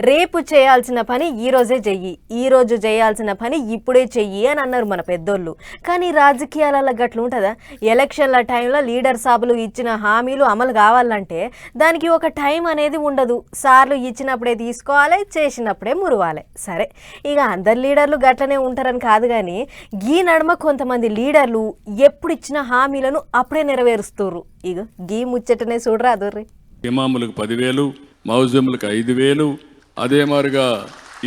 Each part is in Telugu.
రేపు చేయాల్సిన పని ఈరోజే చెయ్యి, ఈరోజు చేయాల్సిన పని ఇప్పుడే చెయ్యి అని అన్నారు మన పెద్దోళ్ళు. కానీ రాజకీయాలలో గట్లు ఉంటుందా? ఎలక్షన్ల టైంలో లీడర్ సాబులు ఇచ్చిన హామీలు అమలు కావాలంటే దానికి ఒక టైం అనేది ఉండదు. సార్లు ఇచ్చినప్పుడే తీసుకోవాలి, చేసినప్పుడే మురవాలి. సరే, ఇక అందరు లీడర్లు గట్లనే ఉంటారని కాదు, కానీ గీ నడుమ కొంతమంది లీడర్లు ఎప్పుడు ఇచ్చిన హామీలను అప్పుడే నెరవేరుస్తుర్రు. ఇక గీ ముచ్చటనే చూడరా అదర్రి. ఇమాములకు 10,000, మౌజములకు 5,000, అదే మాదిరిగా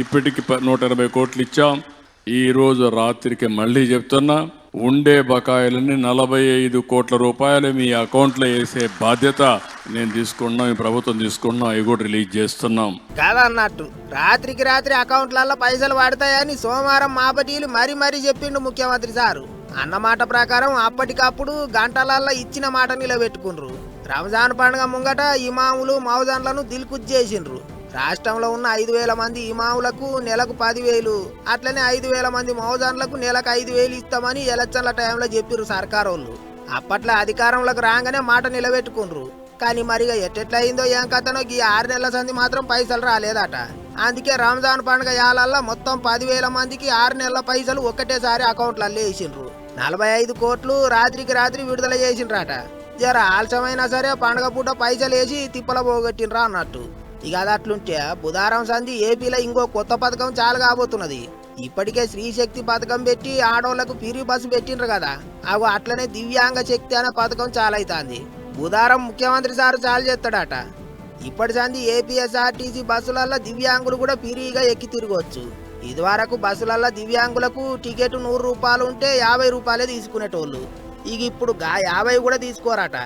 ఇప్పటికి 180 కోట్లు ఇచ్చాం. ఈ రోజు రాత్రికి మళ్ళీ చెప్తున్నా, ఉండే బకాయిలని 45 కోట్ల రూపాయలు మీ అకౌంట్లో వేసే బాధ్యత నేను తీసుకున్నాం, ఈ ప్రభుత్వం తీసుకున్నాం. అవి కూడా రిలీజ్ చేస్తున్నాం కాదన్నట్టు రాత్రికి రాత్రి అకౌంట్లలో పైసలు పడతాయని సోమవారం మాపటీలు మరీ చెప్పిండు ముఖ్యమంత్రి సారు. అన్నమాట ప్రకారం అప్పటికప్పుడు గంటలల్లో ఇచ్చిన మాట నిలబెట్టుకుండ్రు. రంజాన్ పండుగ ముంగట ఇమాములు మౌజన్లను దిల్కుజ్ చేసిండ్రు. రాష్ట్రంలో ఉన్న 5,000 మంది ఇమాములకు నెలకు 10,000, అట్లనే 5,000 మంది మౌజన్లకు నెలకు 5,000 ఇస్తామని ఎలక్షన్ల టైంలో చెప్పిర్రు సర్కారోళ్ళు. అప్పట్లో అధికారంలోకి రాగానే మాట నిలబెట్టుకుండ్రు. కానీ మరిగా ఎట్టెట్లా అయిందో ఏం కథనో ఈ 6 నెలల సంది మాత్రం పైసలు రాలేదట. అందుకే రంజాన్ పండుగ యాలల్లో మొత్తం 10,000 మందికి 6 నెలల పైసలు ఒక్కటేసారి అకౌంట్లలో వేసిండ్రు. 45 కోట్లు రాత్రికి రాత్రి విడుదల చేసిండ్రట. జర ఆలస్యమైనా సరే పండుగ పూట పైసలు వేసి తిప్పల పోగొట్టిండ్రా అన్నట్టు. ఇక అది అట్లుంటే బుధారం సంధి ఏపీలో ఇంకో కొత్త పథకం చాలు కాబోతున్నది. ఇప్పటికే స్త్రీశక్తి పథకం పెట్టి ఆడోళ్లకు ఫ్రీ బస్సు పెట్టిండ్రు కదా, అగో అట్లనే దివ్యాంగ శక్తి అనే పథకం చాలైతాంది. బుధారం ముఖ్యమంత్రి సారు చాలు చేస్తాడట. ఇప్పటి సంధి ఏపీఎస్ఆర్టీసీ బస్సులలో దివ్యాంగులు కూడా ఫ్రీగా ఎక్కి తిరగవచ్చు. ఇదివరకు బస్సులలో దివ్యాంగులకు టికెట్ 100 రూపాయలు ఉంటే 50 రూపాయలే తీసుకునేటోళ్ళు. ఇక ఇప్పుడు 50 కూడా తీసుకోరట,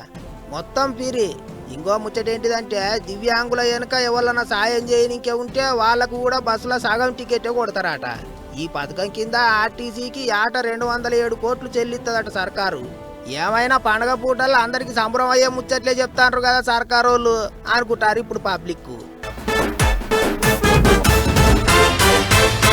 మొత్తం ఫ్రీ. ఇంకో ముచ్చటేంటిదంటే దివ్యాంగుల వెనుక ఎవరన్నా సాయం చేయనికే ఉంటే వాళ్ళకు కూడా బస్సులో సగం టికెటే కొడతారట. ఈ పథకం కింద ఆర్టీసీకి ఏట 207 కోట్లు చెల్లిస్తుందట సర్కారు. ఏమైనా పండగ పూటల్లో అందరికి సంబరం అయ్యే ముచ్చట్లే చెప్తాండ్రు కదా సర్కారోళ్ళు అనుకుంటారు ఇప్పుడు పబ్లిక్.